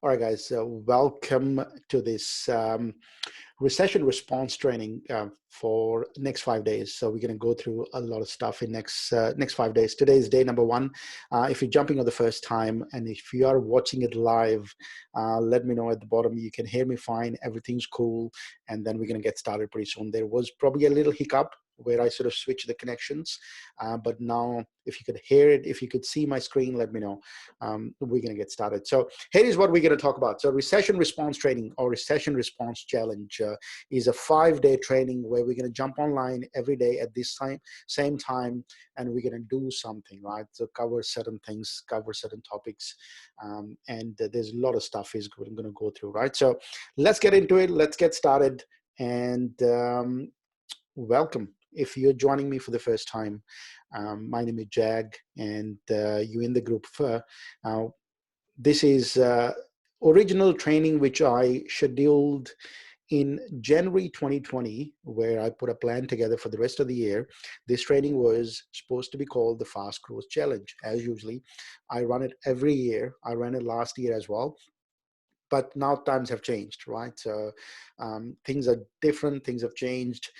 All right, guys, welcome to this recession response training for next 5 days. So we're going to go through a lot of stuff in next 5 days. Today is day number one. If you're jumping on the first time and if you are watching it live, let me know at the bottom. You can hear me fine. Everything's cool. And then we're going to get started pretty soon. There was probably a little hiccup where I sort of switched the connections. But now if you could hear it, if you could see my screen, let me know. We're going to get started. So here is what we're going to talk about. So recession response training or recession response challenge is a 5-day training where we're going to jump online every day at this same time, and we're going to do something, right? So cover certain things, cover certain topics, and there's a lot of stuff is going to go through, right? So let's get into it. Let's get started, and welcome. If you're joining me for the first time, my name is Jag, and you're in the group. This is original training which I scheduled in January 2020, where I put a plan together for the rest of the year. This training was supposed to be called the Fast Growth Challenge. As usually, I run it every year. I ran it last year as well. But now times have changed, right? So things are different, things have changed.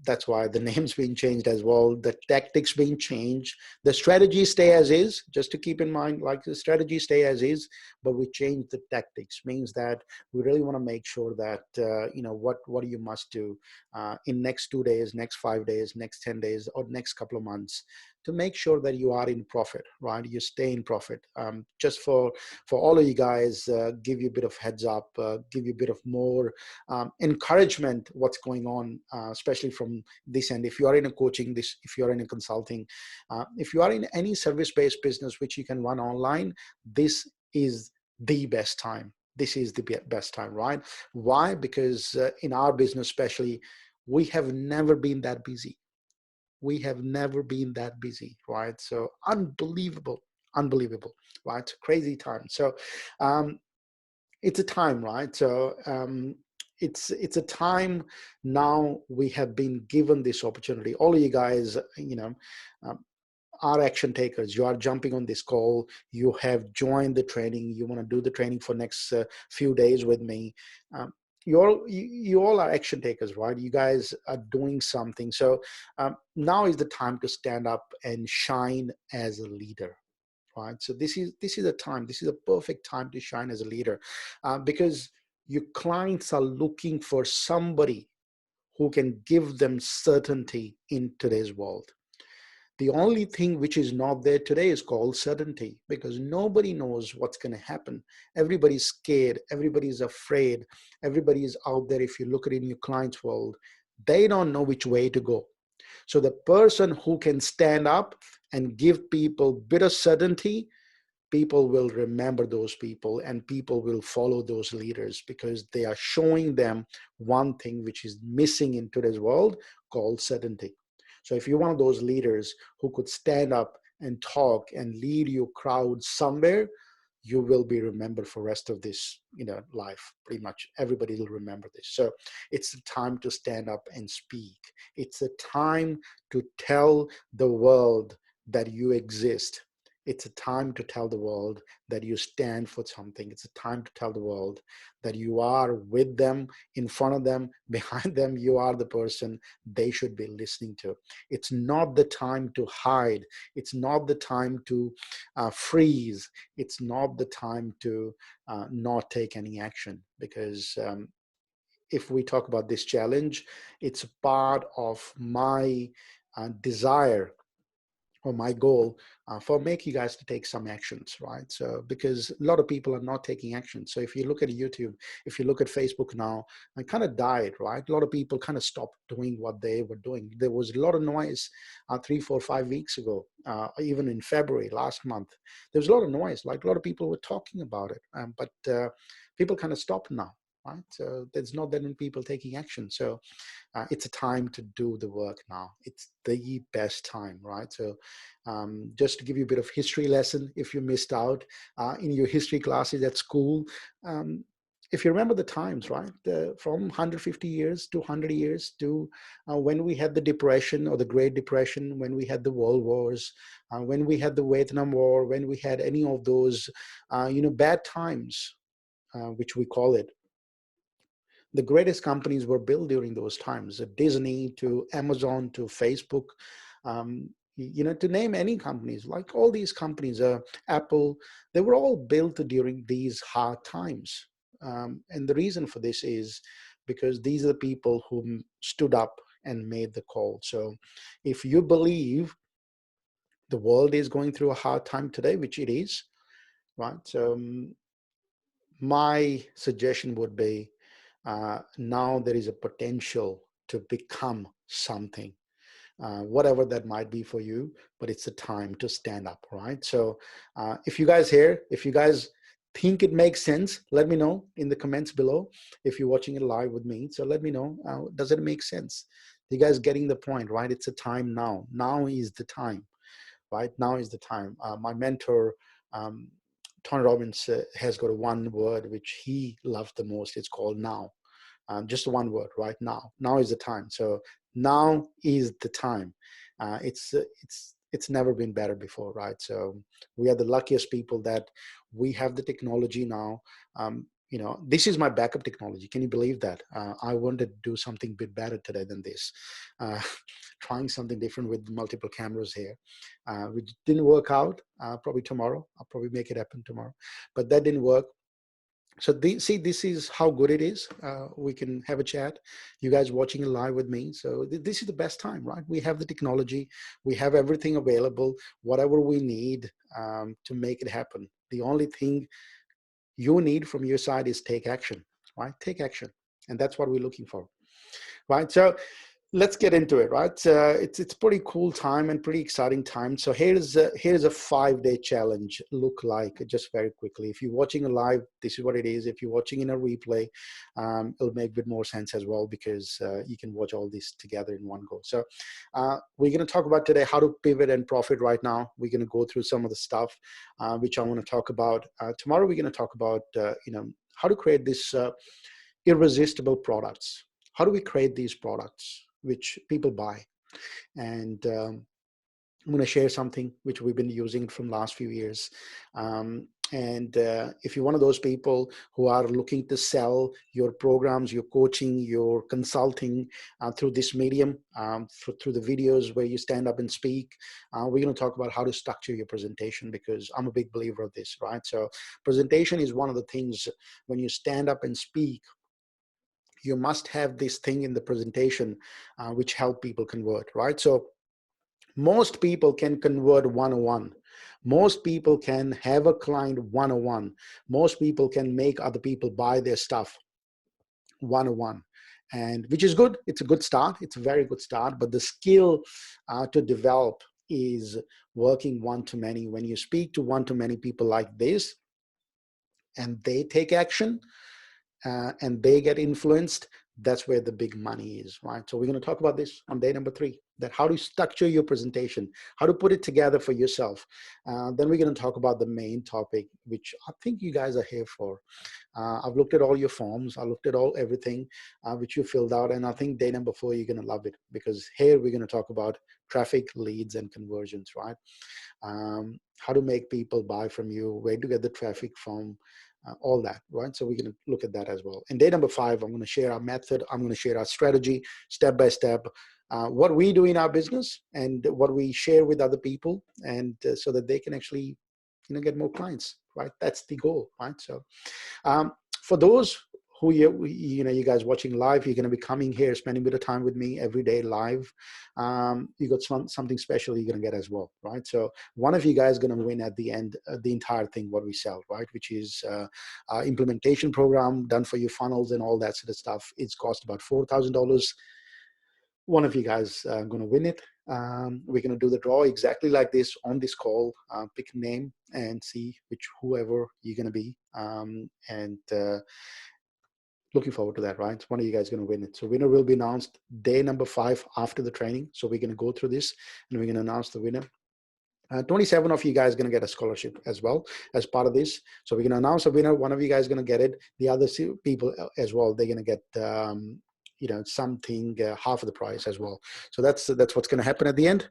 That's why the name's being changed as well. The tactics being changed. The strategies stay as is, just to keep in mind, like the strategies stay as is, but we change the tactics. Means that we really want to make sure that, what you must do in next 2 days, next 5 days, next 10 days, or next couple of months to make sure that you are in profit, right? You stay in profit. Just for all of you guys, give you a bit of heads up, give you a bit of more encouragement what's going on, especially from this end. If you are in a coaching, if you are in a consulting, if you are in any service-based business which you can run online, this is the best time. This is the best time, right? Why? Because in our business especially, we have never been that busy. We have never been that busy, right? So unbelievable, right? Crazy time. So it's a time, right? So it's a time now. We have been given this opportunity. All of you guys, are action takers. You are jumping on this call. You have joined the training. You want to do the training for next few days with me. You all are action takers, right? You guys are doing something. So now is the time to stand up and shine as a leader, right? So this is a time. This is a perfect time to shine as a leader, because your clients are looking for somebody who can give them certainty in today's world. The only thing which is not there today is called certainty, because nobody knows what's going to happen. Everybody's scared. Everybody's afraid. Everybody's out there. If you look at it in your client's world, they don't know which way to go. So the person who can stand up and give people a bit of certainty, people will remember those people, and people will follow those leaders because they are showing them one thing which is missing in today's world, called certainty. So if you're one of those leaders who could stand up and talk and lead your crowd somewhere, you will be remembered for the rest of this, life. Pretty much everybody will remember this. So it's a time to stand up and speak. It's a time to tell the world that you exist. It's a time to tell the world that you stand for something. It's a time to tell the world that you are with them, in front of them, behind them. You are the person they should be listening to. It's not the time to hide. It's not the time to freeze. It's not the time to not take any action, because if we talk about this challenge, it's a part of my desire or my goal for make you guys to take some actions, right? So because a lot of people are not taking action. So if you look at YouTube, if you look at Facebook now, it kind of died, right? A lot of people kind of stopped doing what they were doing. There was a lot of noise 3, 4, 5 weeks ago, even in February last month. There was a lot of noise, like a lot of people were talking about it, but people kind of stopped now. Right, so there's not that many people taking action. So it's a time to do the work now. It's the best time, right? So just to give you a bit of history lesson, if you missed out in your history classes at school, if you remember the times, right, from 150 years to 100 years to when we had the Depression or the Great Depression, when we had the World Wars, when we had the Vietnam War, when we had any of those, bad times. which we call it. The greatest companies were built during those times, Disney to Amazon to Facebook, to name any companies, like all these companies, Apple, they were all built during these hard times. And the reason for this is because these are the people who stood up and made the call. So if you believe the world is going through a hard time today, which it is, right? So my suggestion would be, now there is a potential to become something, whatever that might be for you, but it's a time to stand up, right? So if you guys think it makes sense, let me know in the comments below. If you're watching it live with me, so let me know, does it make sense? You guys getting the point, right? It's a time now. Now is the time, right? Now is the time. My mentor, Tony Robbins, has got a one word which he loves the most. It's called now. Just one word, right? Now is the time. So now is the time. It's never been better before, right? So we are the luckiest people that we have the technology now. This is my backup technology. Can you believe that? I wanted to do something a bit better today than this. Trying something different with multiple cameras here, which didn't work out. Probably tomorrow. I'll probably make it happen tomorrow, but that didn't work. So see, this is how good it is. We can have a chat. You guys watching it live with me. So this is the best time, right? We have the technology. We have everything available, whatever we need to make it happen. The only thing you need from your side is take action, right? Take action. And that's what we're looking for, right? So let's get into it, right? It's pretty cool time and pretty exciting time. So here's a 5-day challenge look like, just very quickly. If you're watching a live, this is what it is. If you're watching in a replay, it'll make a bit more sense as well, because you can watch all this together in one go. So we're going to talk about today how to pivot and profit right now. We're going to go through some of the stuff which I want to talk about. Tomorrow we're going to talk about how to create this irresistible products. How do we create these products which people buy? And I'm going to share something which we've been using from last few years. If you're one of those people who are looking to sell your programs, your coaching, your consulting through this medium, through the videos where you stand up and speak, we're going to talk about how to structure your presentation, because I'm a big believer of this, right? So presentation is one of the things when you stand up and speak. You must have this thing in the presentation which help people convert, right? So most people can convert one-on-one. Most people can have a client one-on-one. Most people can make other people buy their stuff one-on-one, and which is good. It's a good start. It's a very good start. But the skill to develop is working one-to-many. When you speak to one-to-many people like this, and they take action, and they get influenced, that's where the big money is, right? So we're going to talk about this on day number 3, that how to structure your presentation, how to put it together for yourself. Then we're going to talk about the main topic, which I think you guys are here for. I've looked at all your forms. I looked at everything which you filled out. And I think day number 4, you're going to love it, because here we're going to talk about traffic, leads, and conversions, right? How to make people buy from you, where to get the traffic from, all that, right? So we're going to look at that as well. And day number 5, I'm going to share our method. I'm going to share our strategy step by step, what we do in our business and what we share with other people, and so that they can actually, get more clients, right? That's the goal, right? So for those who you guys watching live, you're going to be coming here, spending a bit of time with me every day live. You got something special you're going to get as well, right? So one of you guys is going to win at the end the entire thing what we sell, right? Which is our implementation program done for your funnels and all that sort of stuff. It's cost about $4,000. One of you guys are going to win it. We're going to do the draw exactly like this on this call. Pick a name and see whoever you're going to be. Looking forward to that, right? One of you guys is going to win it. So winner will be announced day number 5 after the training. So we're going to go through this and we're going to announce the winner. 27 of you guys are going to get a scholarship as well as part of this. So we're going to announce a winner. One of you guys is going to get it. The other people as well, they're going to get something half of the price as well. So that's what's going to happen at the end.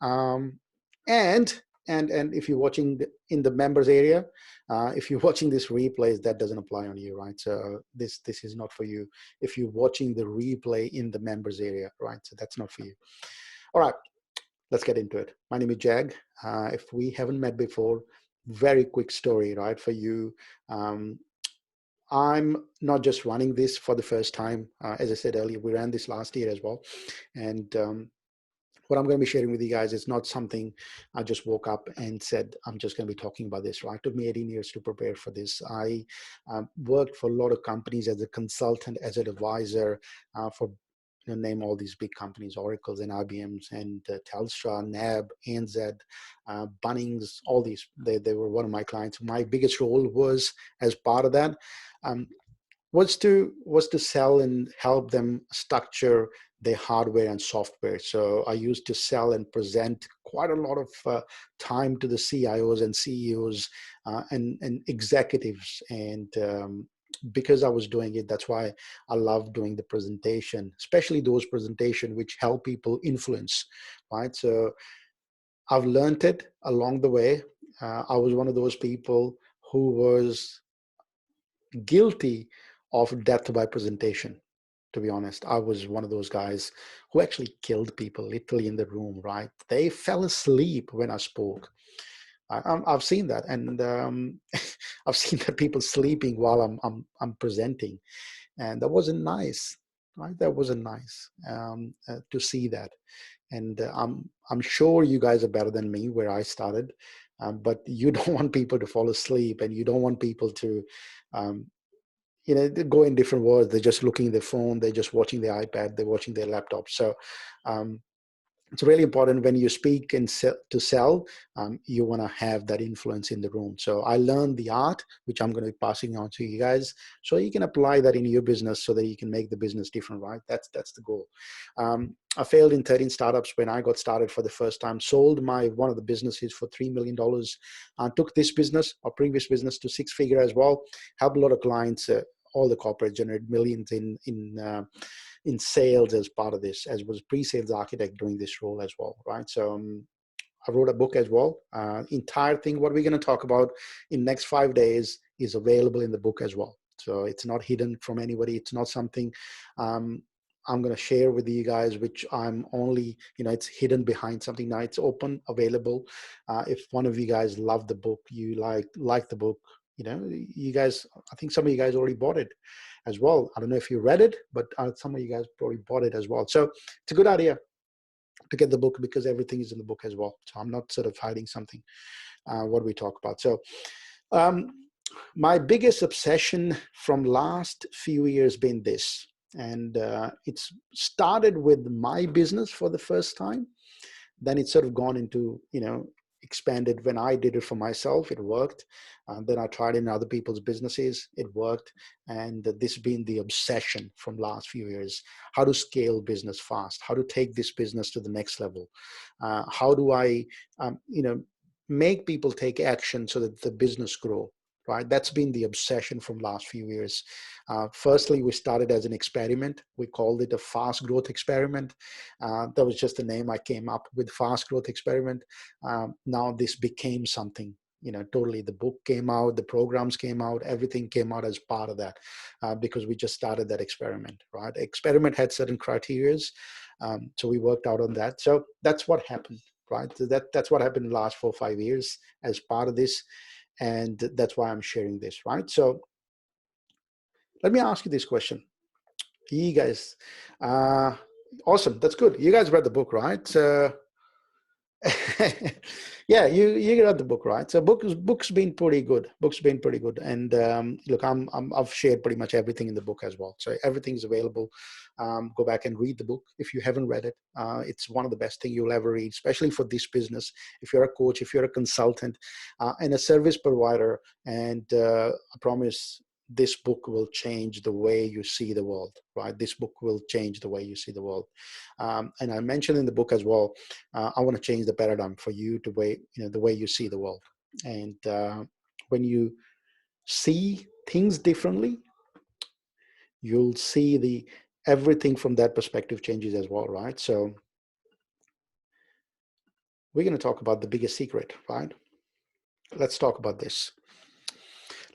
And and if you're watching in the members area, if you're watching this replays, that doesn't apply on you, right? So this is not for you. If you're watching the replay in the members area, right? So that's not for you. All right, let's get into it. My name is Jag. If we haven't met before, very quick story, right, for you. I'm not just running this for the first time. As I said earlier, we ran this last year as well. And what I'm going to be sharing with you guys is not something I just woke up and said, I'm just going to be talking about this, right? It took me 18 years to prepare for this. I worked for a lot of companies as a consultant, as an advisor for, name all these big companies, Oracles and IBMs and Telstra, NAB, ANZ, Bunnings, all these. They were one of my clients. My biggest role was, as part of that, was to sell and help them structure their hardware and software. So I used to sell and present quite a lot of time to the CIOs and CEOs and executives. And because I was doing it, that's why I love doing the presentation, especially those presentations which help people influence, right? So I've learned it along the way. I was one of those people who was guilty of death by presentation. To be honest, I was one of those guys who actually killed people literally in the room, right? They fell asleep when I spoke. I've seen that, and I've seen that people sleeping while I'm presenting, and that wasn't nice, right? That wasn't nice to see that. And I'm sure you guys are better than me where I started, but you don't want people to fall asleep, and you don't want people to they go in different worlds. They're just looking at their phone, they're just watching their iPad, they're watching their laptop. So it's really important when you speak and to sell, you want to have that influence in the room. So I learned the art, which I'm going to be passing on to you guys, so you can apply that in your business so that you can make the business different, right? That's the goal. I failed in 13 startups when I got started for the first time, sold one of the businesses for $3 million, took this business or previous business to 6-figure as well, helped a lot of clients, all the corporate generate millions in sales as part of this, as was pre-sales architect doing this role as well, right? So I wrote a book as well. Entire thing, what we're going to talk about in next 5 days is available in the book as well. So it's not hidden from anybody. It's not something I'm going to share with you guys, which I'm only, it's hidden behind something. Now it's open, available. If one of you guys love the book, you like the book, you guys, I think some of you guys already bought it as well. I don't know if you read it, but some of you guys probably bought it as well. So it's a good idea to get the book because everything is in the book as well. So I'm not sort of hiding something, what we talk about. So my biggest obsession from last few years been this, and it's started with my business for the first time. Then it's sort of gone into, expanded. When I did it for myself, it worked. Then I tried in other people's businesses, it worked. And this has been the obsession from last few years: how to scale business fast, how to take this business to the next level. How do I, make people take action so that the business grow, right? That's been the obsession from last few years. Firstly, we started as an experiment. We called it a fast growth experiment. That was just the name I came up with, fast growth experiment. Now this became something, totally. The book came out, the programs came out, everything came out as part of that, because we just started that experiment, right? Experiment had certain criterias. So we worked out on that. So that's what happened, right? That's what happened in the last 4 or 5 years as part of this. And that's why I'm sharing this, right? So let me ask you this question. You guys, awesome, that's good. You guys read the book, right? Yeah, you read the book, right? So book's been pretty good. Book's been pretty good. And look, I've shared pretty much everything in the book as well. So everything's available. Go back and read the book if you haven't read it. It's one of the best things you'll ever read, especially for this business. If you're a coach, if you're a consultant, and a service provider, and I promise this book will change the way you see the world, right? This book will change the way you see the world. And I mentioned in the book as well, I want to change the paradigm for you to the way you see the world. And when you see things differently, you'll see everything from that perspective changes as well, right? So we're going to talk about the biggest secret, right? Let's talk about this.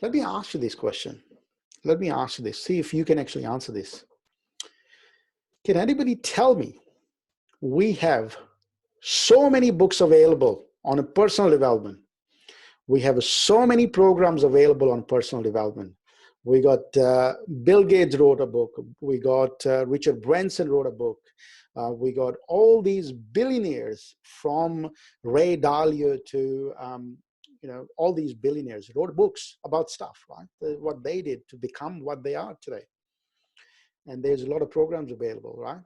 Let me ask you this question. Let me ask you this. See if you can actually answer this. Can anybody tell me, we have so many books available on a personal development. We have so many programs available on personal development. We got Bill Gates wrote a book. We got Richard Branson wrote a book. We got all these billionaires from Ray Dalio to all these billionaires wrote books about stuff, right? What they did to become what they are today. And there's a lot of programs available, right?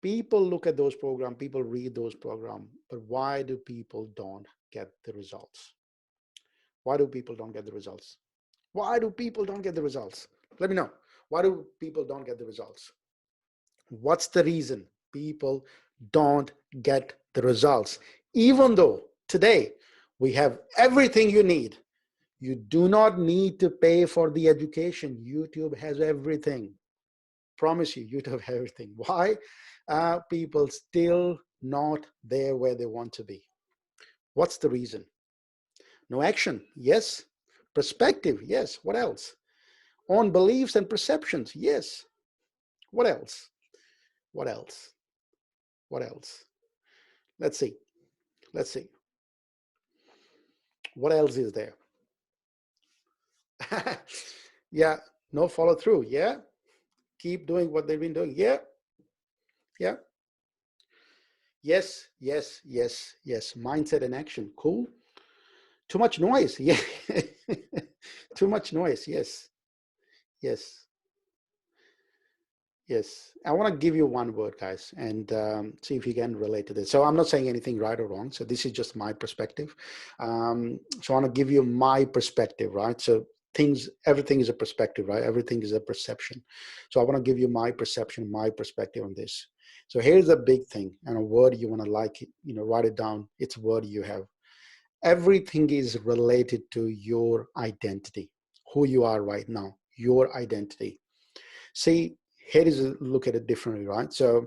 People look at those programs, people read those programs, but why do people don't get the results? Why do people don't get the results? Why do people don't get the results? Let me know. Why do people don't get the results? What's the reason people don't get the results? Even though today we have everything you need. You do not need to pay for the education. YouTube has everything. Promise you, YouTube has everything. Why are people still not there where they want to be? What's the reason? No action, yes. Perspective, yes. What else? On beliefs and perceptions, yes. What else? What else? What else? Let's see. Let's see. What else is there? Yeah, no follow through. Yeah. Keep doing what they've been doing. Yeah. Yeah. Yes, yes, yes, yes. Mindset and action. Cool. Too much noise. Yeah. Too much noise. Yes. Yes. Yes. I want to give you one word, guys, and see if you can relate to this. So I'm not saying anything right or wrong. So this is just my perspective. So I want to give you my perspective, right? So everything is a perspective, right? Everything is a perception. So I want to give you my perception, my perspective on this. So here's a big thing, and a word you want to write it down. It's a word you have. Everything is related to your identity, who you are right now, your identity. See, here is a look at it differently, right? So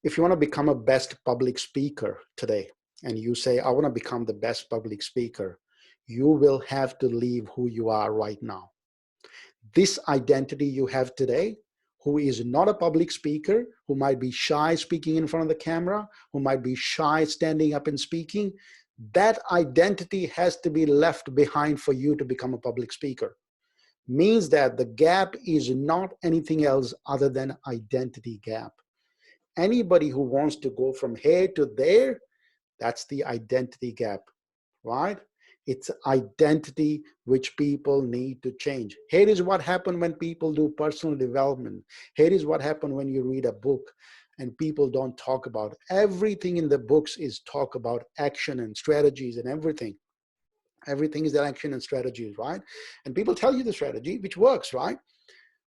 if you want to become a best public speaker today, and you say, I want to become the best public speaker, you will have to leave who you are right now. This identity you have today, who is not a public speaker, who might be shy speaking in front of the camera, who might be shy standing up and speaking, that identity has to be left behind for you to become a public speaker. Means that the gap is not anything else other than identity gap. Anybody who wants to go from here to there, that's the identity gap, right? It's identity which people need to change. Here is what happens when people do personal development. Here is what happens when you read a book and people don't talk about it. Everything in the books is talk about action and strategies and everything. Everything is the action and strategies, right? And people tell you the strategy, which works, right?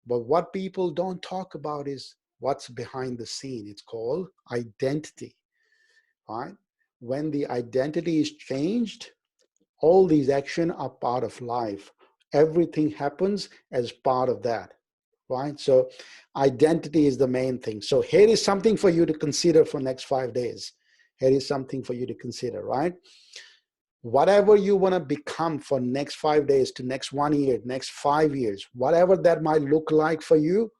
But what people don't talk about is what's behind the scene. It's called identity, right? When the identity is changed, all these actions are part of life. Everything happens as part of that, right? So identity is the main thing. So here is something for you to consider for next 5 days. Here is something for you to consider, right? Whatever you want to become for next 5 days to next 1 year, next 5 years, whatever that might look like for you,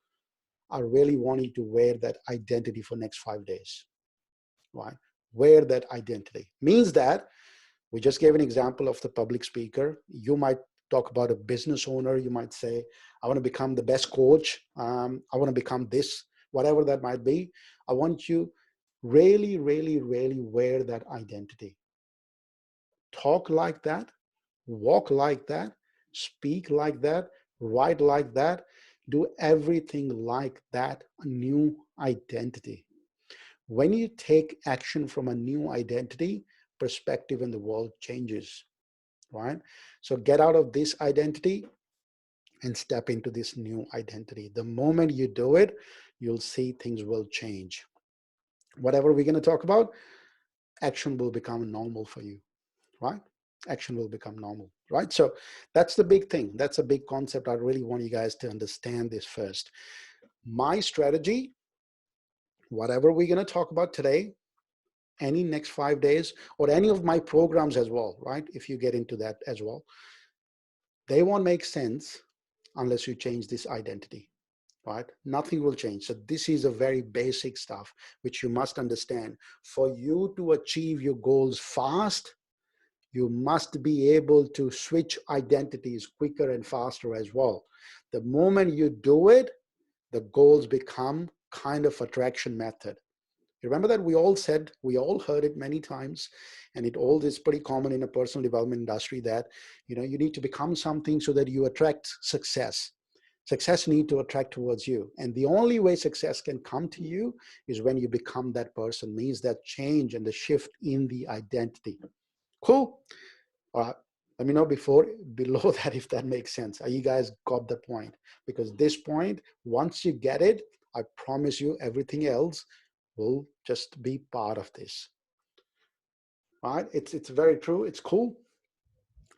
I really want you to wear that identity for next 5 days, right? Wear that identity. Means that we just gave an example of the public speaker. You might talk about a business owner. You might say, I want to become the best coach. I want to become this, whatever that might be. I want you really, really, really wear that identity. Talk like that, walk like that, speak like that, write like that, do everything like that, a new identity. When you take action from a new identity, perspective in the world changes, right? So get out of this identity and step into this new identity. The moment you do it, you'll see things will change. Whatever we're going to talk about, action will become normal for you, right? Action will become normal, right? So that's the big thing. That's a big concept. I really want you guys to understand this first. My strategy, whatever we're going to talk about today, any next 5 days or any of my programs as well, right? If you get into that as well, they won't make sense unless you change this identity, right? Nothing will change. So this is a very basic stuff which you must understand. For you to achieve your goals fast, you must be able to switch identities quicker and faster as well. The moment you do it, the goals become kind of attraction method. Remember that we all said, we all heard it many times, and it all is pretty common in a personal development industry that, you know, you need to become something so that you attract success. Success need to attract towards you. And the only way success can come to you is when you become that person, means that change and the shift in the identity. Cool. Let me know below that if that makes sense. You guys got the point? Because this point, once you get it, I promise you everything else will just be part of this. Right? It's very true. It's cool.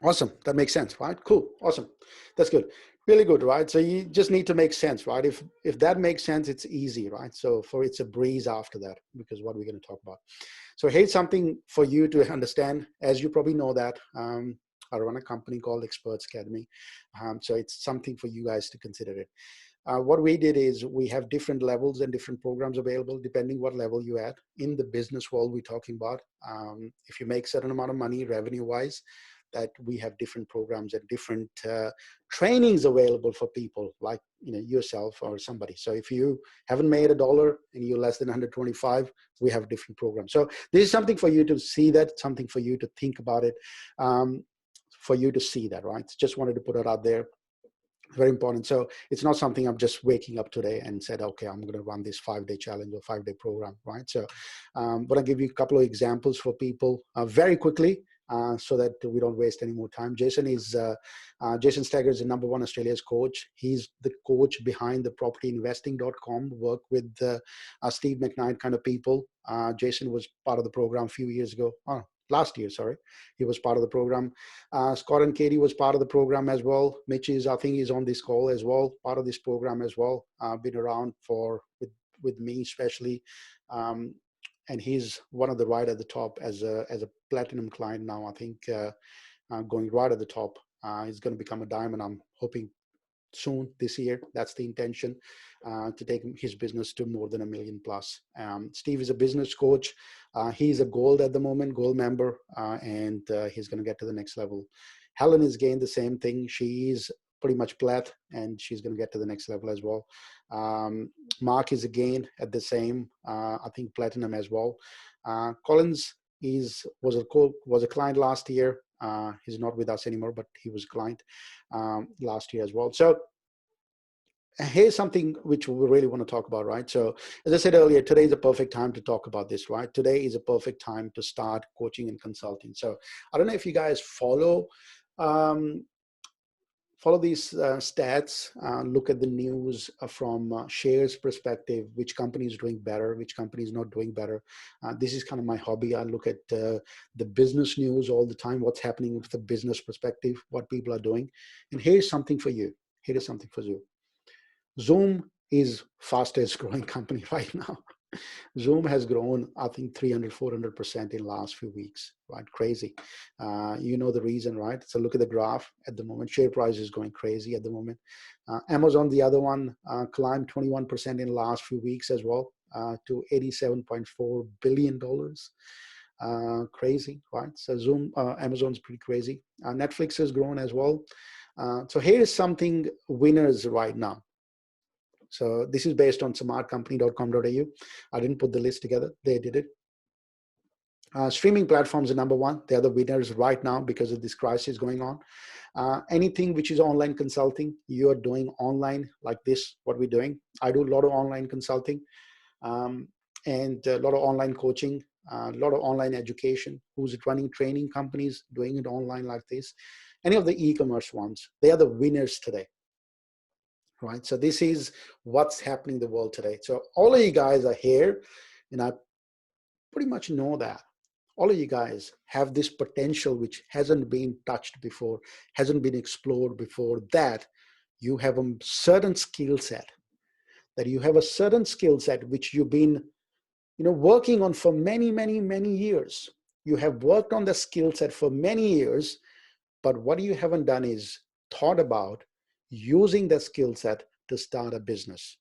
Awesome. That makes sense, right? Cool. Awesome. That's good. Really good, right? So you just need to make sense, right? If that makes sense, it's easy, right? So it's a breeze after that, because what we're going to talk about. So here's something for you to understand. As you probably know that I run a company called Experts Academy. So it's something for you guys to consider it. What we did is we have different levels and different programs available depending what level you're at. In the business world we're talking about, if you make certain amount of money revenue wise, that we have different programs and different trainings available for people like, you know, yourself or somebody. So if you haven't made $1 and you're less than 125, we have different programs. So this is something for you to see, that something for you to think about it, for you to see that, right? Just wanted to put it out there. Very important. So it's not something I'm just waking up today and said, okay, I'm going to run this 5-day challenge or 5-day program, right? So but I'll give you a couple of examples for people very quickly, so that we don't waste any more time. Jason Steger is the #1 Australia's coach. He's the coach behind the propertyinvesting.com, work with Steve McKnight kind of people. Jason was part of the program a few years ago. Last year, sorry, he was part of the program. Scott and Katie was part of the program as well. Mitch is, I think he's on this call as well, part of this program as well. Been around with me especially. And he's one of the right at the top as a platinum client now. I think going right at the top. He's going to become a diamond, I'm hoping, soon this year. That's the intention, to take his business to more than $1 million plus. Steve is a business coach. He's a gold at the moment, gold member, and he's going to get to the next level. Helen is again the same thing. She is pretty much plat, and she's going to get to the next level as well. Mark is again at the same, I think, platinum as well. Collins was a client last year. He's not with us anymore, but he was a client last year as well. So here's something which we really want to talk about, right? So as I said earlier, today is a perfect time to talk about this, right? Today is a perfect time to start coaching and consulting. So I don't know if you guys follow these stats, look at the news from shares perspective, which company is doing better, which company is not doing better. This is kind of my hobby. I look at the business news all the time, what's happening with the business perspective, what people are doing. And here's something for you. Here is something for you. Zoom is fastest growing company right now. Zoom has grown, I think, 300, 400% in the last few weeks, right? Crazy. You know the reason, right? So look at the graph at the moment. Share price is going crazy at the moment. Amazon, the other one, climbed 21% in the last few weeks as well, to $87.4 billion. Crazy, right? So Amazon's pretty crazy. Netflix has grown as well. So here's something winners right now. So this is based on smartcompany.com.au. I didn't put the list together. They did it. Streaming platforms are #1. They're the winners right now because of this crisis going on. Anything which is online consulting, you're doing online like this, what we're doing. I do a lot of online consulting, and a lot of online coaching, a lot of online education. Who's running training companies, doing it online like this. Any of the e-commerce ones, they are the winners today. Right, so this is what's happening in the world today. So all of you guys are here, and I pretty much know that all of you guys have this potential which hasn't been touched before, hasn't been explored before, that you have a certain skill set, which you've been working on for many, many, many years. You have worked on the skill set for many years, but what you haven't done is thought about using the skill set to start a business,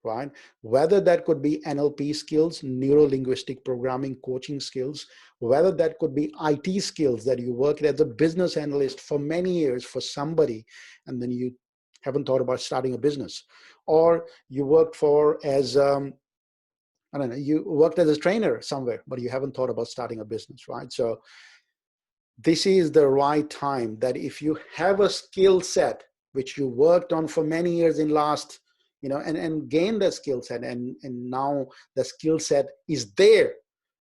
right? Whether that could be NLP skills, neuro-linguistic programming, coaching skills, whether that could be IT skills that you worked as a business analyst for many years for somebody, and then you haven't thought about starting a business, or you worked I don't know, you worked as a trainer somewhere, but you haven't thought about starting a business, right? So this is the right time that if you have a skill set which you worked on for many years in last, and gained a skill set, and now the skill set is there,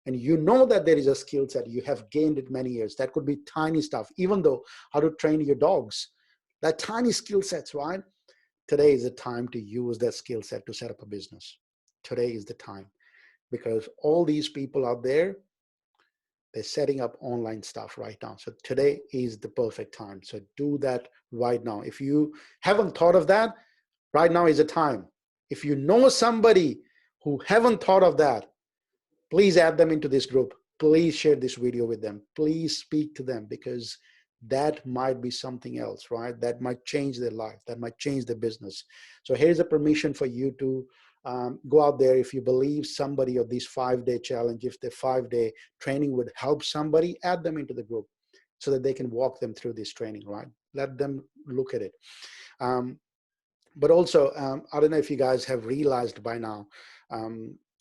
and you know that there is a skill set, you have gained it many years. That could be tiny stuff, even though how to train your dogs, that tiny skill sets, right? Today is the time to use that skill set to set up a business. Today is the time, because all these people out there, they're setting up online stuff right now. So today is the perfect time. So do that right now. If you haven't thought of that, right now is the time. If you know somebody who haven't thought of that, please add them into this group. Please share this video with them. Please speak to them, because that might be something else, right? That might change their life. That might change their business. So here's a permission for you to go out there. If you believe somebody of this 5-day challenge, if the 5-day training would help somebody, add them into the group so that they can walk them through this training, right? Let them look at it. But also, I don't know if you guys have realized by now,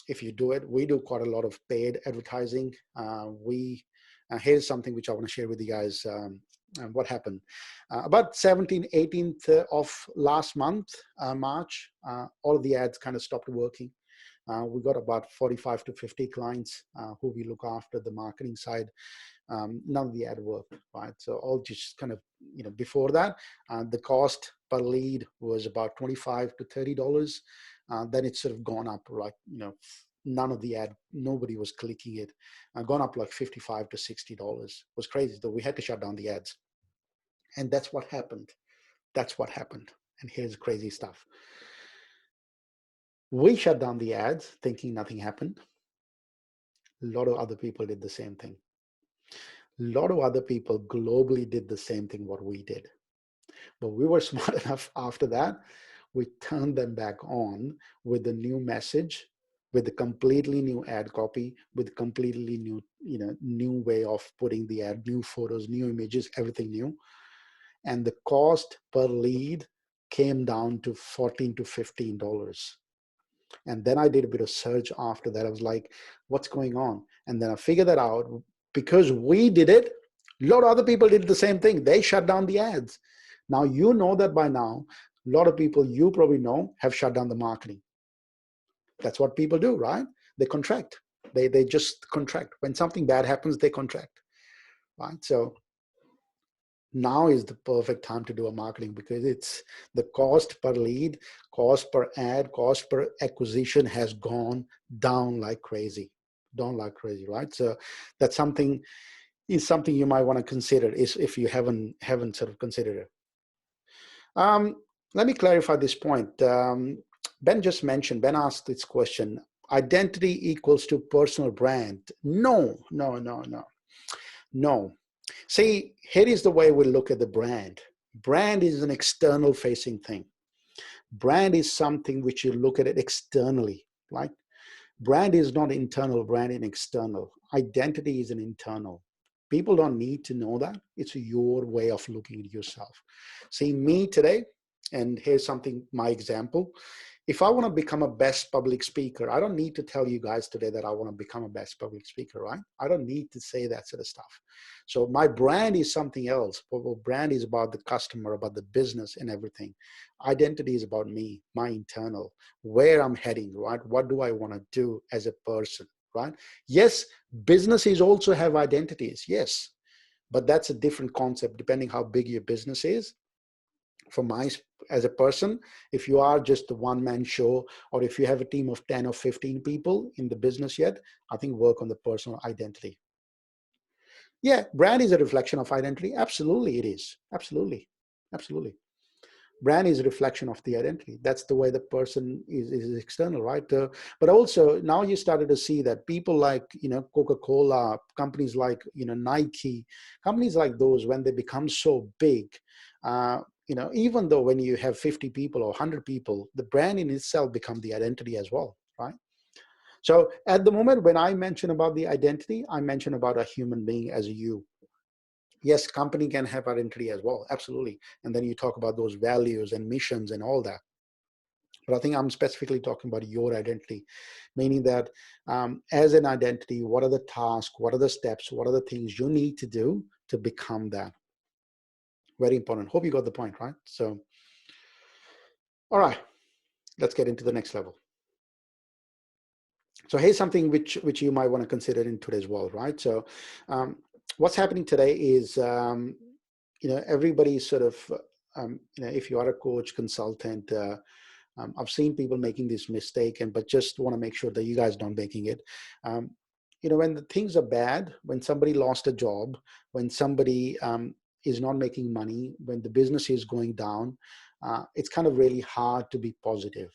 if you do it, we do quite a lot of paid advertising. Here's something which I want to share with you guys. What happened about 17th, 18th of last month, March, all of the ads kind of stopped working. We got about 45 to 50 clients who we look after the marketing side. None of the ad worked, right? So all just kind of, before that, the cost per lead was about $25 to $30. Then it's sort of gone up, like, none of the ad, nobody was clicking it. Gone up like $55 to $60. It was crazy, though. We had to shut down the ads. And that's what happened. That's what happened. And here's crazy stuff. We shut down the ads thinking nothing happened. A lot of other people did the same thing. A lot of other people globally did the same thing what we did. But we were smart enough after that. We turned them back on with a new message, with a completely new ad copy, with completely new, new way of putting the ad, new photos, new images, everything new. And the cost per lead came down to $14 to $15. And then I did a bit of search after that. I was like, what's going on? And then I figured that out. Because we did it, a lot of other people did the same thing. They shut down the ads. Now, you know that by now, a lot of people you probably know have shut down the marketing. That's what people do, right? They contract. They just contract. When something bad happens, they contract, right? So now is the perfect time to do a marketing, because it's the cost per lead, cost per ad, cost per acquisition has gone down like crazy, right? So that's something you might want to consider, is if you haven't sort of considered it. Let me clarify this point. Ben asked this question: identity equals to personal brand? No. See, here is the way we look at the brand. Brand is an external facing thing. Brand is something which you look at it externally, right? Brand is not internal, brand is external. Identity is an internal. People don't need to know that. It's your way of looking at yourself. See, me today, and here's something, my example. If I want to become a best public speaker, I don't need to tell you guys today that I want to become a best public speaker, right? I don't need to say that sort of stuff. So my brand is something else. Brand is about the customer, about the business and everything. Identity is about me, my internal, where I'm heading, right? What do I want to do as a person, right? Yes, businesses also have identities, yes, but that's a different concept depending how big your business is. For as a person, if you are just a one-man show, or if you have a team of 10 or 15 people in the business yet, I think work on the personal identity. Yeah, brand is a reflection of identity. Absolutely, it is. Absolutely. Brand is a reflection of the identity. That's the way the person is external, right? But also now you started to see that people like, Coca-Cola, companies like, Nike, companies like those, when they become so big, even though when you have 50 people or 100 people, the brand in itself become the identity as well, right? So at the moment, when I mention about the identity, I mention about a human being as you. Yes, company can have identity as well, absolutely. And then you talk about those values and missions and all that. But I think I'm specifically talking about your identity, meaning that as an identity, what are the tasks, what are the steps, what are the things you need to do to become that? Very important. Hope you got the point, right? So, all right, let's get into the next level. So here's something which you might want to consider in today's world, right? So what's happening today is, everybody sort of, if you are a coach, consultant, I've seen people making this mistake, but just want to make sure that you guys don't making it. When the things are bad, when somebody lost a job, when somebody is not making money, when the business is going down, it's kind of really hard to be positive.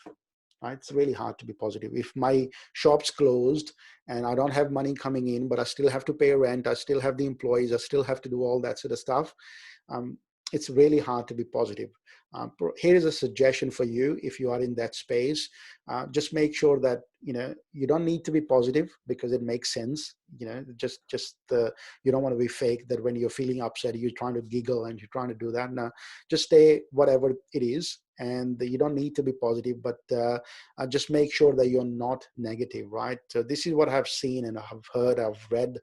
Right? It's really hard to be positive. If my shop's closed and I don't have money coming in, but I still have to pay rent, I still have the employees, I still have to do all that sort of stuff, it's really hard to be positive. Here is a suggestion for you if you are in that space. Just make sure that you don't need to be positive because it makes sense. Just you don't want to be fake. That when you're feeling upset, you're trying to giggle and you're trying to do that. No, just stay whatever it is, and you don't need to be positive. But just make sure that you're not negative, right? So this is what I've seen and I've heard, I've read.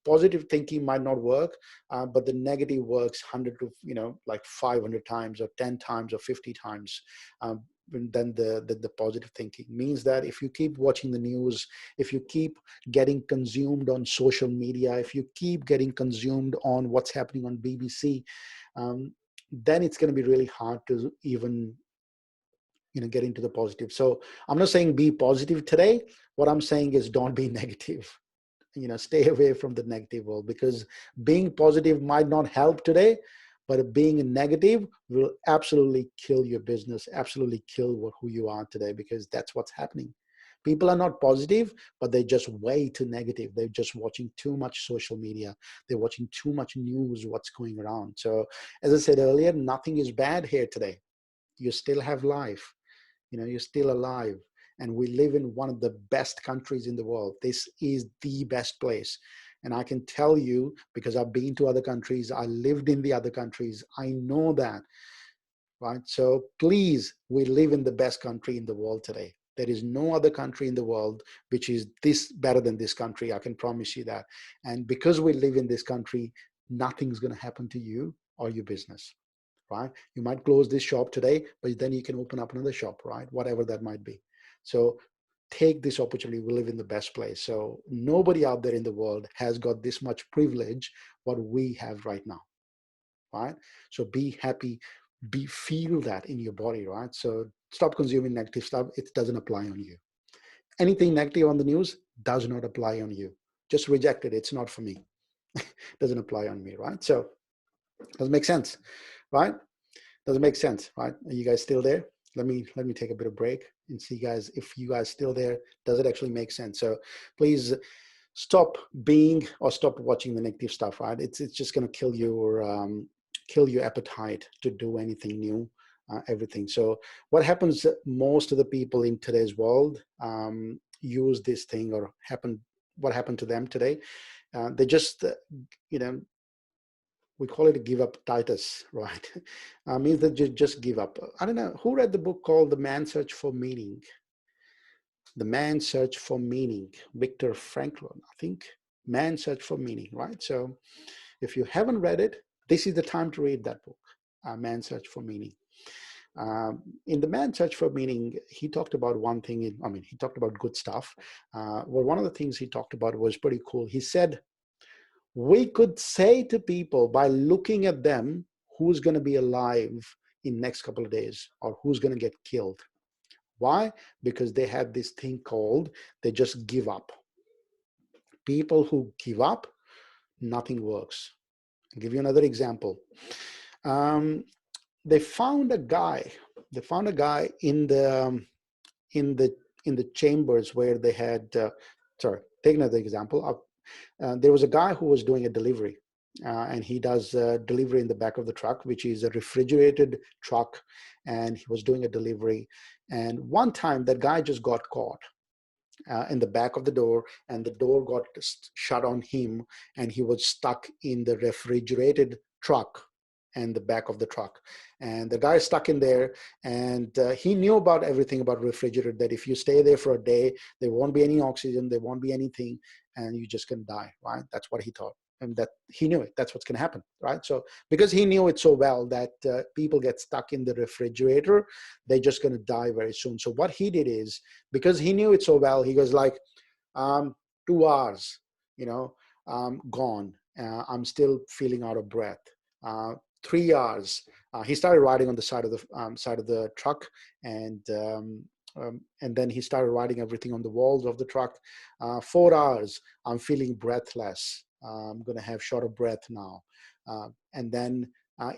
Positive thinking might not work, but the negative works 100 to like 500 times or 10 times or 50 times than the positive thinking. Means that if you keep watching the news, if you keep getting consumed on social media, if you keep getting consumed on what's happening on BBC, then it's going to be really hard to even get into the positive. So I'm not saying be positive today. What I'm saying is don't be negative. Stay away from the negative world, because being positive might not help today, but being negative will absolutely kill your business, absolutely kill who you are today, because that's what's happening. People are not positive, but they're just way too negative. They're just watching too much social media. They're watching too much news, what's going around. So as I said earlier, nothing is bad here today. You still have life. You're still alive. And we live in one of the best countries in the world. This is the best place. And I can tell you, because I've been to other countries, I lived in the other countries, I know that, right? So please, we live in the best country in the world today. There is no other country in the world which is this better than this country. I can promise you that. And because we live in this country, nothing's going to happen to you or your business. Right? You might close this shop today, but then you can open up another shop, right? Whatever that might be. So take this opportunity. We live in the best place. So nobody out there in the world has got this much privilege what we have right now, right? So be happy, feel that in your body, right? So stop consuming negative stuff. It doesn't apply on you. Anything negative on the news does not apply on you. Just reject it. It's not for me. Doesn't apply on me, right? So does it make sense, right? Does it make sense, right? Are you guys still there? Let me take a bit of break and see, guys, if you guys still there. Does it actually make sense? So please stop stop watching the negative stuff, right? It's just going to kill your appetite to do anything new, everything. So what happens? Most of the people in today's world use this thing, or what happened to them today? They just we call it a give up titus, right? Means that you just give up. I don't know who read the book called The Man Search for Meaning. The Man Search for Meaning, Viktor Frankl, I think. Man Search for Meaning, right? So if you haven't read it, this is the time to read that book, Man Search for Meaning. In the Man Search for Meaning, he talked about one thing. He talked about good stuff. Well, one of the things he talked about was pretty cool. He said, we could say to people by looking at them who's going to be alive in next couple of days or who's going to get killed. Why? Because they have this thing called, they just give up. People who give up, nothing works. I'll give you another example. they found a guy. They found a guy in in the in the chambers where they had. Sorry, take another example. There was a guy who was doing a delivery, and he does delivery in the back of the truck, which is a refrigerated truck, and he was doing a delivery. And one time, that guy just got caught in the back of the door, and the door got shut on him, and he was stuck in the refrigerated truck and the back of the truck, and the guy is stuck in there, and he knew about everything about refrigerator, that if you stay there for a day, there won't be any oxygen, there won't be anything, and you just can die, right? That's what he thought, and that he knew it, that's what's going to happen, right? So because he knew it so well that people get stuck in the refrigerator, they're just going to die very soon. So what he did is, because he knew it so well, he goes like, 2 hours, gone, I'm still feeling out of breath. 3 hours, he started writing on the side of the truck, and then he started writing everything on the walls of the truck. 4 hours, I'm feeling breathless. I'm going to have short of breath now. And then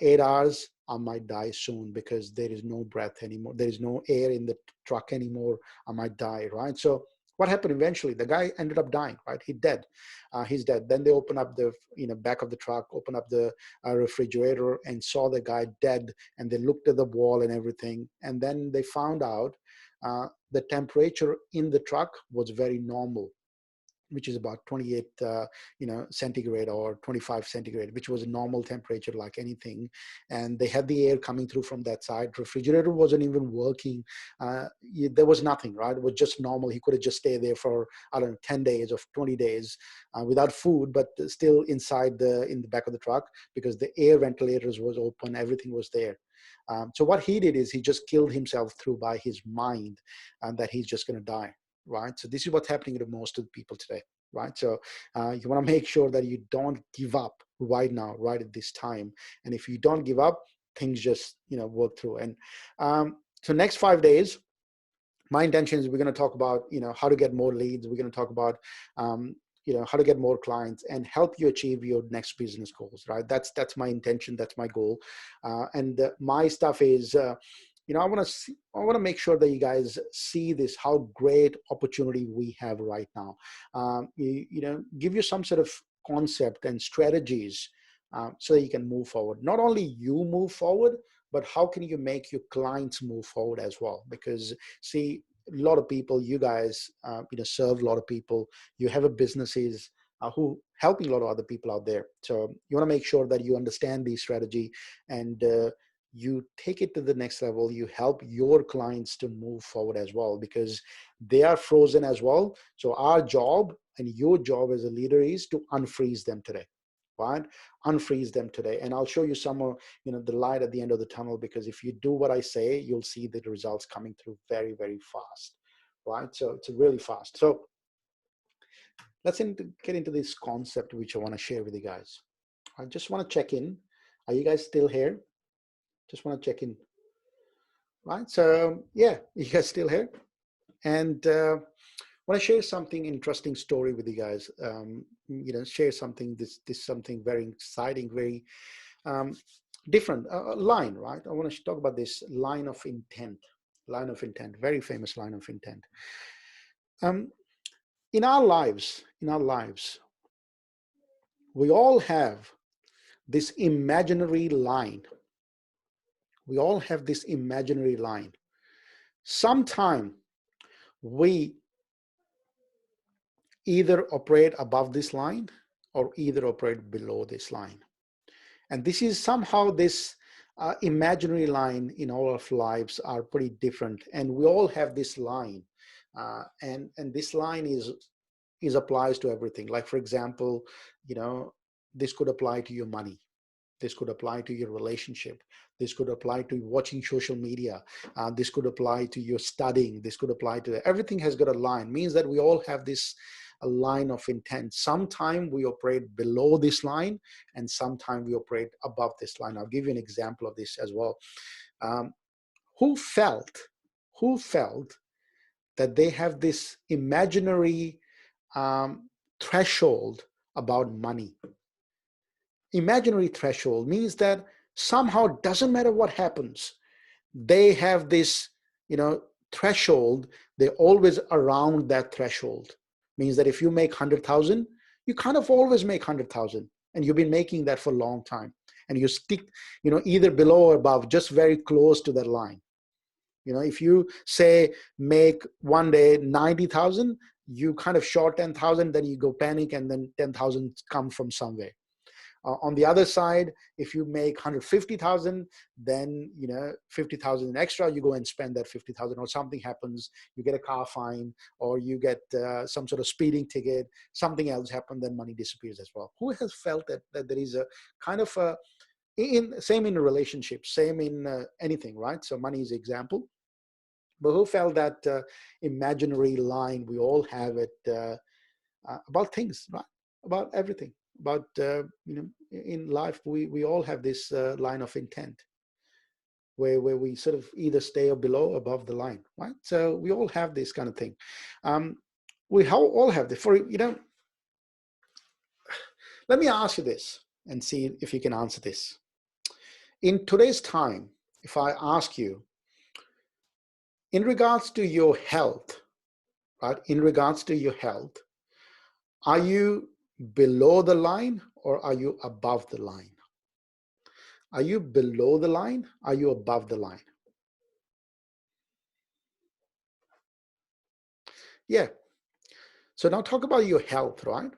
8 hours, I might die soon because there is no breath anymore. There is no air in the truck anymore. I might die, right? So what happened eventually? The guy ended up dying, right? He's dead. He's dead. Then they open up the back of the truck, open up the refrigerator, and saw the guy dead. And they looked at the wall and everything. And then they found out the temperature in the truck was very normal, which is about 28 centigrade or 25 centigrade, which was a normal temperature like anything. And they had the air coming through from that side. Refrigerator wasn't even working. There was nothing, right? It was just normal. He could have just stayed there for, I don't know, 10 days or 20 days without food, but still in the back of the truck, because the air ventilators was open, everything was there. So what he did is he just killed himself through by his mind, and that he's just going to die. Right. So this is what's happening to most of the people today. Right. So you want to make sure that you don't give up right now, right at this time. And if you don't give up, things just, work through. And so next 5 days, my intention is we're going to talk about, how to get more leads. We're going to talk about, how to get more clients and help you achieve your next business goals. Right. That's my intention. That's my goal. And my stuff is, I want to make sure that you guys see this, how great opportunity we have right now. Give you some sort of concept and strategies so that you can move forward. Not only you move forward, but how can you make your clients move forward as well? Because see, a lot of people, you guys, serve a lot of people. You have a businesses who helping a lot of other people out there. So you want to make sure that you understand the strategy and you take it to the next level. You help your clients to move forward as well, because they are frozen as well. So our job and your job as a leader is to unfreeze them today, right? Unfreeze them today. And I'll show you some of, the light at the end of the tunnel, because if you do what I say, you'll see the results coming through very, very fast, right? So it's really fast. So let's get into this concept, which I want to share with you guys. I just want to check in. Are you guys still here? Just want to check in, right? So yeah, you guys still here? And want to share something interesting story with you guys. Share something, this something very exciting, very different line, right? I want to talk about this line of intent, very famous line of intent. In our lives, we all have this imaginary line. We all have this imaginary line. Sometime we either operate above this line or either operate below this line. And this is somehow this imaginary line in all of lives are pretty different. And we all have this line. And this line is applies to everything. Like, for example, this could apply to your money. This could apply to your relationship. This could apply to watching social media. This could apply to your studying. This could apply to everything has got a line. Means that we all have this a line of intent. Sometime we operate below this line, and sometime we operate above this line. I'll give you an example of this as well. Who felt that they have this imaginary threshold about money? Imaginary threshold means that somehow, doesn't matter what happens, they have this, threshold. They're always around that threshold. Means that if you make 100,000, you kind of always make 100,000, and you've been making that for a long time, and you stick, either below or above, just very close to that line. If you say make one day 90,000, you kind of short 10,000, then you go panic, and then 10,000 come from somewhere. On the other side, if you make 150,000, then 50,000 extra, you go and spend that 50,000, or something happens, you get a car fine, or you get some sort of speeding ticket, something else happened, then money disappears as well. Who has felt that there is a kind of a, same in a relationship, same in anything, right? So money is example. But who felt that imaginary line? We all have it about things, right? About everything. About in life, we all have this line of intent, where we sort of either stay or below, above the line, right? So we all have this kind of thing. We all have this. Let me ask you this and see if you can answer this. In today's time, if I ask you, in regards to your health, right? In regards to your health, are you below the line or are you above the line? Are you below the line? Are you above the line? Yeah. So now talk about your health, right?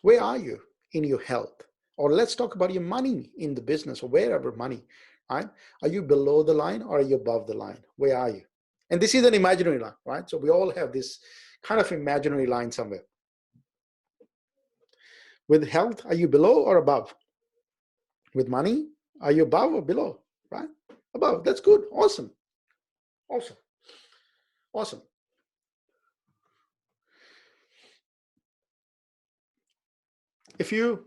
Where are you in your health? Or let's talk about your money in the business, or wherever money, right? Are you below the line or are you above the line? Where are you? And this is an imaginary line, right? So we all have this kind of imaginary line somewhere. With health, are you below or above? With money, are you above or below, right? Above. That's good. Awesome. Awesome. Awesome. If you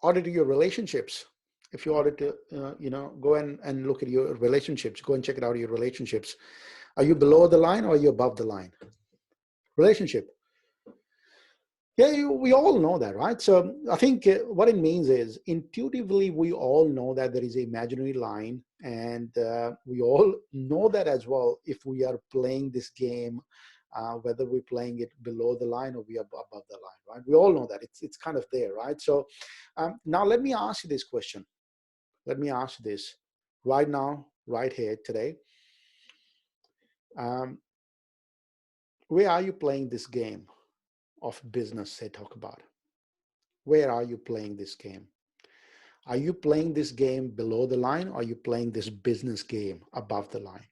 audit your relationships, if you audit go and look at your relationships, go and check it out, your relationships, are you below the line or are you above the line? Relationship. Yeah, we all know that, right? So I think what it means is, intuitively, we all know that there is an imaginary line, and we all know that as well. If we are playing this game, whether we're playing it below the line or we are above the line, right? We all know that it's kind of there, right? So now let me ask you this question. Let me ask you this right now, right here today. Where are you playing this game of business they talk about? Where are you playing this game? Are you playing this game below the line, or are you playing this business game above the line?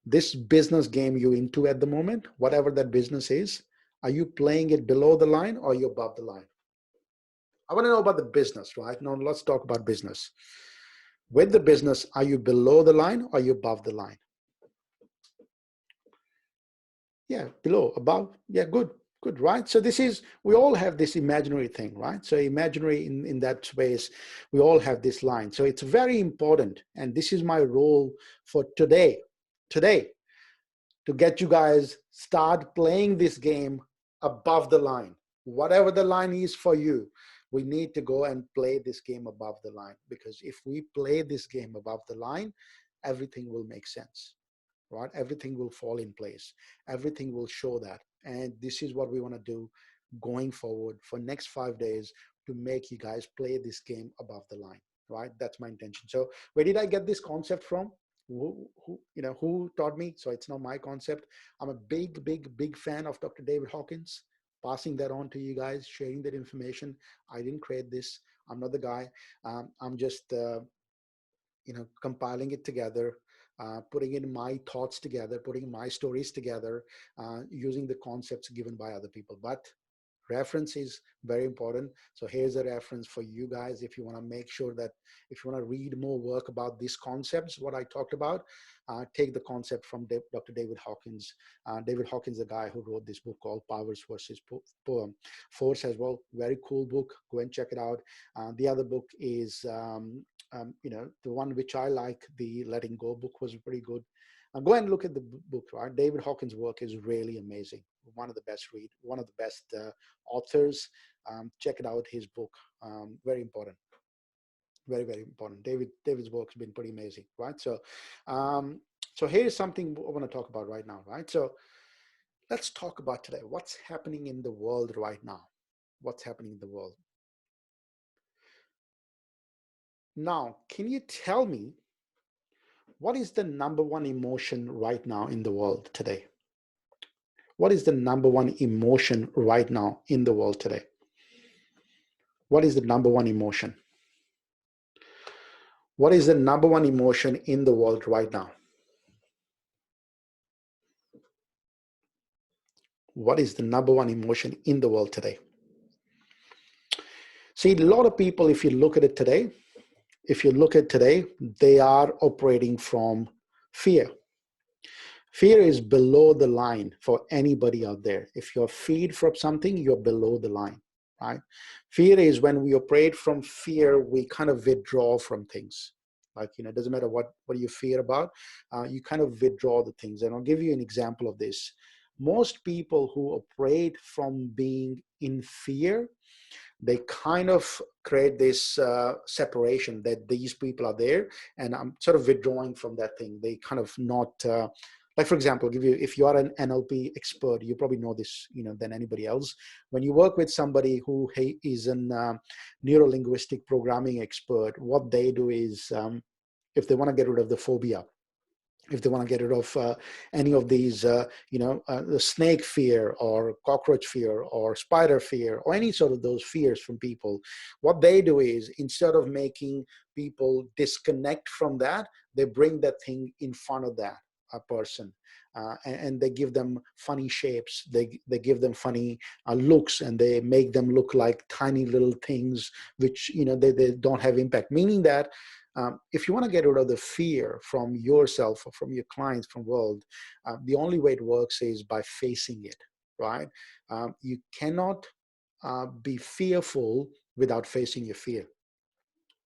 This business game you're into at the moment, whatever that business is, are you playing it below the line or are you above the line? I want to know about the business, right? Now let's talk about business. With the business, are you below the line or are you above the line? Yeah, below, above. Yeah, good. Good, right? So this is, we all have this imaginary thing, right? So imaginary in that space, we all have this line. So it's very important. And this is my role for today, to get you guys start playing this game above the line. Whatever the line is for you, we need to go and play this game above the line. Because if we play this game above the line, everything will make sense, right? Everything will fall in place. Everything will show that. And this is what we want to do going forward for next 5 days, to make you guys play this game above the line, right? That's my intention. So where did I get this concept from? Who taught me? So it's not my concept. I'm a big fan of Dr. David Hawkins. Passing that on to you guys, sharing that information. I didn't create this. I'm not the guy. I'm just compiling it together, putting in my thoughts together, putting my stories together, using the concepts given by other people. But reference is very important. So here's a reference for you guys if you want to make sure that, if you want to read more work about these concepts, what I talked about, take the concept from Dr. David Hawkins. David Hawkins, the guy who wrote this book called Powers versus Force as well. Very cool book. Go and check it out. The other book is, the one which I like, the Letting Go book, was pretty good. Go and look at the book, right? David Hawkins' work is really amazing. One of the best one of the best authors. Check it out, his book, very important. Very, very important. David's work has been pretty amazing, right? So, so here's something I want to talk about right now, right? So let's talk about today. What's happening in the world right now? What's happening in the world? Now, can you tell me what is the number one emotion right now in the world today? What is the number one emotion right now in the world today? What is the number one emotion? What is the number one emotion in the world right now? What is the number one emotion in the world today? See, a lot of people, if you look at it today, they are operating from fear. Fear is below the line for anybody out there. If you're feed from something, you're below the line, right? Fear is when we operate from fear, we kind of withdraw from things. Like, it doesn't matter what you fear about, you kind of withdraw the things. And I'll give you an example of this. Most people who operate from being in fear, they kind of create this separation that these people are there and I'm sort of withdrawing from that thing. They kind of not, like for example, if you are an NLP expert, you probably know this, than anybody else. When you work with somebody who is an neuro-linguistic programming expert, what they do is if they want to get rid of the phobia, if they want to get rid of any of these, the snake fear or cockroach fear or spider fear or any sort of those fears from people, what they do is instead of making people disconnect from that, they bring that thing in front of that person. And they give them funny shapes, they give them funny looks, and they make them look like tiny little things which they don't have impact, meaning that if you want to get rid of the fear from yourself or from your clients, from world, the only way it works is by facing it, right? You cannot be fearful without facing your fear,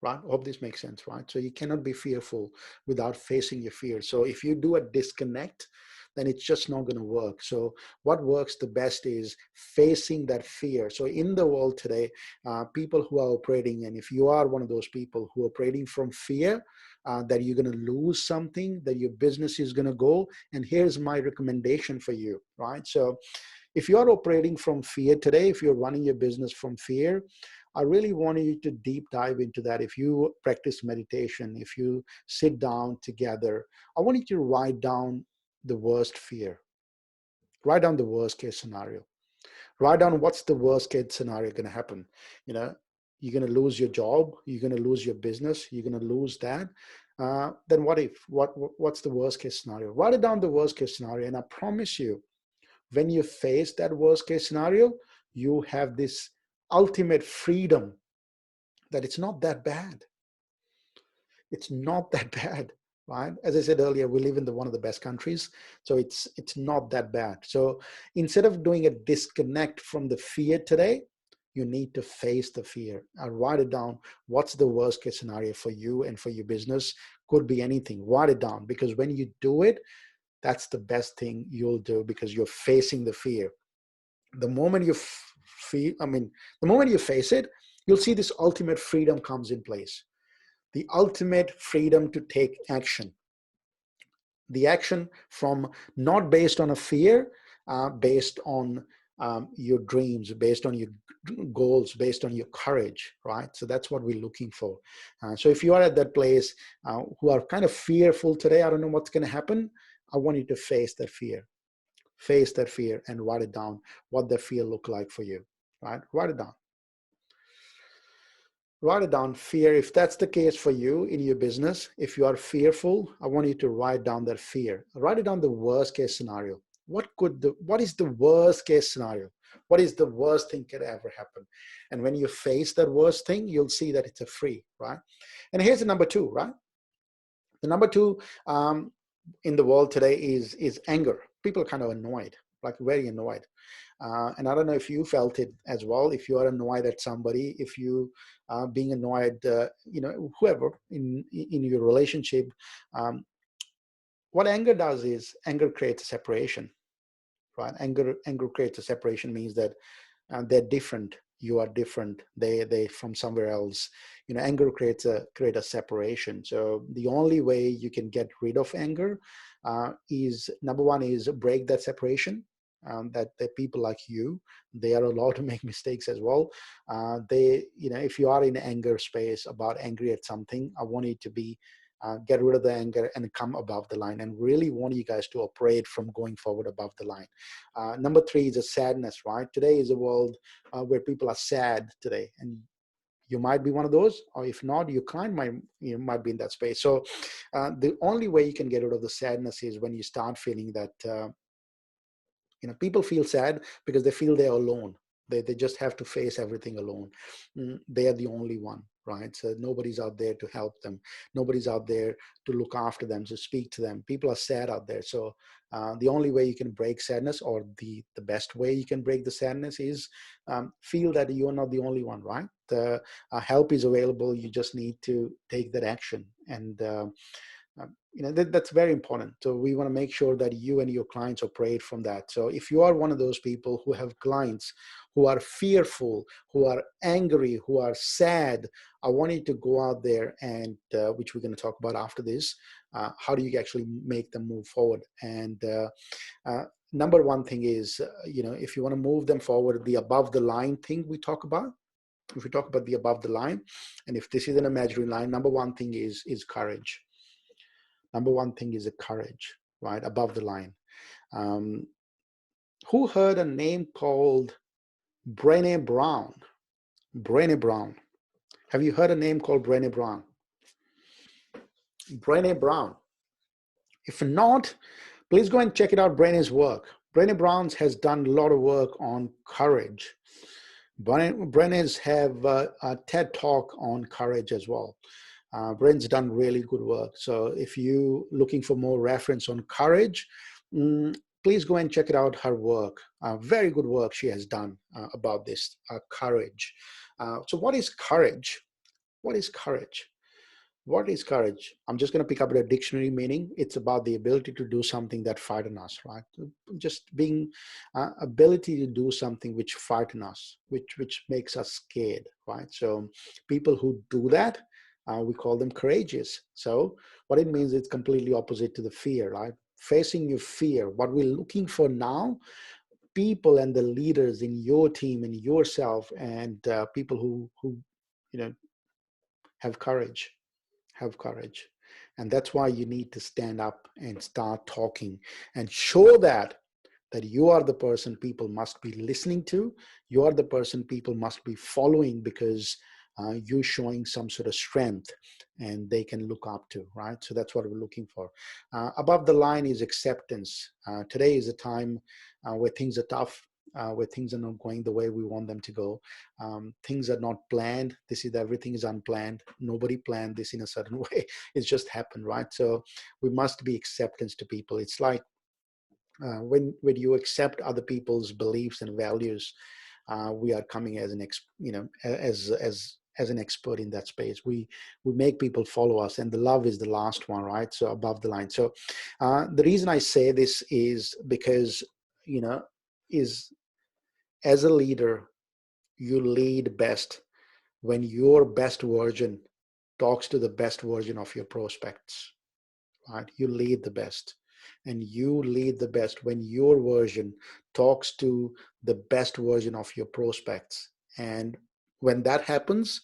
right? I hope this makes sense, right? So you cannot be fearful without facing your fear. So if you do a disconnect, then it's just not going to work. So what works the best is facing that fear. So in the world today, people who are operating, and if you are one of those people who are operating from fear, that you're going to lose something, that your business is going to go, and here's my recommendation for you, right? So if you're operating from fear today, if you're running your business from fear, I really want you to deep dive into that. If you practice meditation, if you sit down together, I want you to write down the worst fear. Write down the worst case scenario. Write down what's the worst case scenario going to happen. You're going to lose your job. You're going to lose your business. You're going to lose that. Then what if? What's the worst case scenario? Write it down, the worst case scenario, and I promise you, when you face that worst case scenario, you have this ultimate freedom that it's not that bad. It's not that bad, right? As I said earlier, we live in one of the best countries, so it's not that bad. So instead of doing a disconnect from the fear today, you need to face the fear and write it down. What's the worst case scenario for you and for your business? Could be anything. Write it down, because when you do it, that's the best thing you'll do, because you're facing the fear. The moment you the moment you face it, you'll see this ultimate freedom comes in place. The ultimate freedom to take action. The action from not based on a fear, based on your dreams, based on your goals, based on your courage, right? So that's what we're looking for. So if you are at that place who are kind of fearful today, I don't know what's going to happen, I want you to face that fear. Face that fear and write it down, what that fear look like for you, right? Write it down. Write it down, fear. If that's the case for you in your business, if you are fearful, I want you to write down that fear. Write it down, the worst case scenario. What is the worst case scenario? What is the worst thing could ever happen? And when you face that worst thing, you'll see that it's a free, right? And here's the number two, right? The number two in the world today is anger. People are kind of annoyed, like very annoyed. And I don't know if you felt it as well. If you are annoyed at somebody, if you being annoyed, whoever in your relationship, what anger does is anger creates a separation, right? Anger creates a separation, means that they're different. you are different, they from somewhere else. Anger create a separation. So the only way you can get rid of anger is, number one, is break that separation. That people like you, they are allowed to make mistakes as well. If you are in anger space, about angry at something, I want you to be get rid of the anger and come above the line, and really want you guys to operate from going forward above the line. Number three is a sadness, right? Today is a world where people are sad today, and you might be one of those, or if not, your client might be in that space. So the only way you can get rid of the sadness is when you start feeling that people feel sad because they feel they're alone. They just have to face everything alone. They are the only one, right? So nobody's out there to help them. Nobody's out there to look after them, to speak to them. People are sad out there. So the only way you can break sadness, or the best way you can break the sadness, is feel that you are not the only one, right? Help is available. You just need to take that action. And that's very important. So we want to make sure that you and your clients operate from that. So if you are one of those people who have clients who are fearful, who are angry, who are sad, I want you to go out there and, which we're going to talk about after this, how do you actually make them move forward? And number one thing is, if you want to move them forward, the above the line thing we talk about, if we talk about the above the line, and if this is an imaginary line, number one thing is courage. Number one thing is a courage, right? Above the line. Who heard a name called Brené Brown? Brené Brown. Have you heard a name called Brené Brown? Brené Brown. If not, please go and check it out, Brené's work. Brené Brown has done a lot of work on courage. Brené's have a TED Talk on courage as well. Brené's done really good work. So if you're looking for more reference on courage, please go and check it out, her work. Very good work she has done about this, courage. So what is courage? What is courage? What is courage? I'm just going to pick up a dictionary meaning. It's about the ability to do something that frightens us, right? Just being ability to do something which frightens us, which makes us scared, right? So people who do that, we call them courageous. So what it means, it's completely opposite to the fear, right? Facing your fear. What we're looking for now, people and the leaders in your team and yourself, and people who have courage. Have courage. And that's why you need to stand up and start talking and show that you are the person people must be listening to. You are the person people must be following, because you're showing some sort of strength and they can look up to, right? So that's what we're looking for. Above the line is acceptance. Today is a time where things are tough, where things are not going the way we want them to go. Things are not planned. Everything is unplanned. Nobody planned this in a certain way. It's just happened, right? So we must be acceptance to people. It's like when you accept other people's beliefs and values, we are coming as an expert in that space. We make people follow us, and the love is the last one, right? So above the line. So the reason I say this is because as a leader, you lead best when your best version talks to the best version of your prospects, right? You lead the best. And you lead the best when your version talks to the best version of your prospects. And when that happens,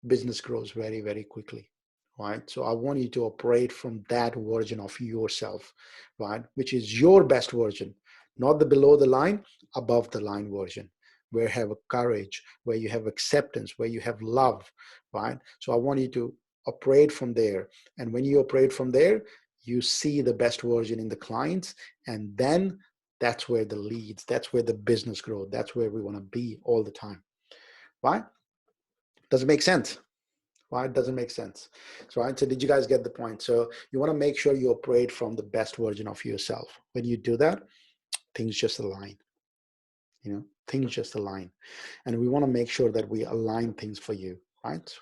business grows very, very quickly, right? So I want you to operate from that version of yourself, right? Which is your best version, not the below the line, above the line version, where you have courage, where you have acceptance, where you have love, right? So I want you to operate from there. And when you operate from there, you see the best version in the clients, and then that's where the leads, that's where the business grows. That's where we want to be all the time, right? Does it make sense? Right? Doesn't make sense. So, right? So did you guys get the point? So you want to make sure you operate from the best version of yourself. When you do that, things just align. Things just align. And we want to make sure that we align things for you, right?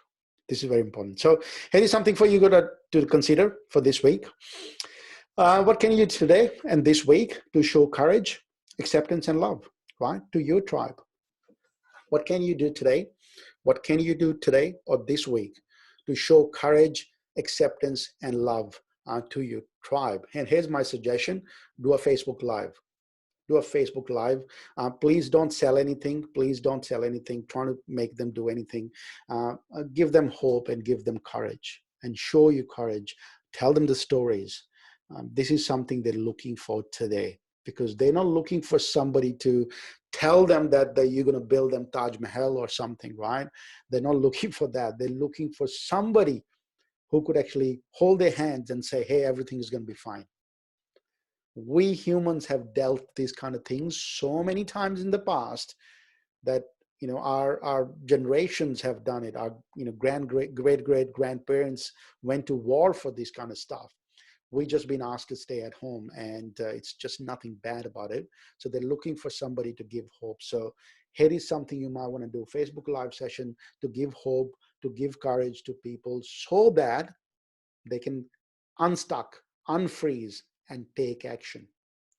This is very important. So here is something for you to consider for this week. What can you do today and this week to show courage, acceptance, and love, right, to your tribe? What can you do today? What can you do today or this week to show courage, acceptance, and love to your tribe? And here's my suggestion: do a Facebook Live. Do a Facebook Live. Please don't sell anything. Please don't sell anything. Trying to make them do anything. Give them hope and give them courage and show you courage. Tell them the stories. This is something they're looking for today, because they're not looking for somebody to tell them that you're going to build them Taj Mahal or something, right? They're not looking for that. They're looking for somebody who could actually hold their hands and say, hey, everything is going to be fine. We humans have dealt these kind of things so many times in the past that, you know, our generations have done it. Our, you know, great grandparents went to war for this kind of stuff. We just been asked to stay at home, and it's just nothing bad about it. So they're looking for somebody to give hope. So here is something you might want to do: Facebook Live session to give hope, to give courage to people, so that they can unstuck, unfreeze, and take action,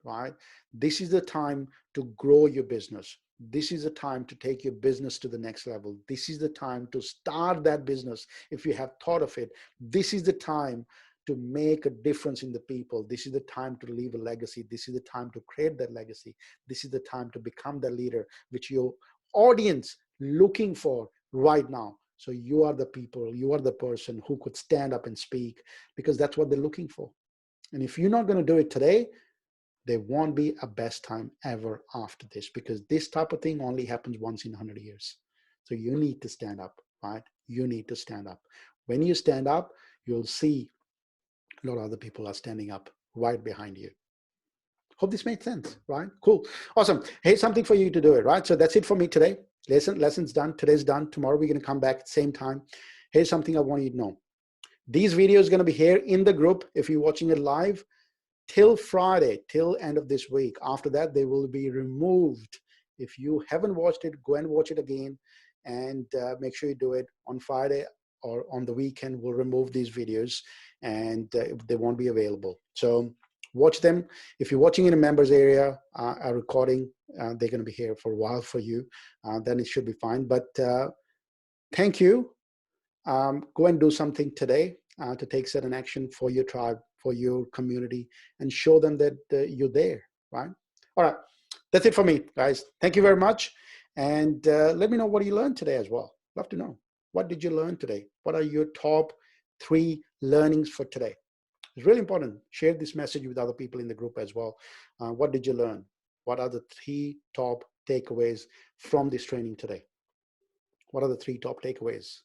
right? This is the time to grow your business. This is the time to take your business to the next level. This is the time to start that business if you have thought of it. This is the time to make a difference in the people. This is the time to leave a legacy. This is the time to create that legacy. This is the time to become the leader which your audience looking for right now. So you are the people, you are the person who could stand up and speak, because that's what they're looking for. And if you're not going to do it today, there won't be a best time ever after this, because this type of thing only happens once in 100 years. So you need to stand up, right? You need to stand up. When you stand up, you'll see a lot of other people are standing up right behind you. Hope this made sense, right? Cool. Awesome. Hey, something for you to do it, right? So that's it for me today. Lesson's done. Today's done. Tomorrow we're going to come back at the same time. Here's something I want you to know. These videos are going to be here in the group if you're watching it live till Friday, till end of this week. After that, they will be removed. If you haven't watched it, go and watch it again, and make sure you do it on Friday or on the weekend. We'll remove these videos, and they won't be available. So watch them. If you're watching in a members area, a recording, they're going to be here for a while for you. Then it should be fine. But thank you. Go and do something today to take certain action for your tribe, for your community, and show them that you're there, right? All right, that's it for me, guys. Thank you very much. And let me know what you learned today as well. Love to know. What did you learn today? What are your top 3 learnings for today? It's really important. Share this message with other people in the group as well. What did you learn? What are the 3 top takeaways from this training today? What are the 3 top takeaways?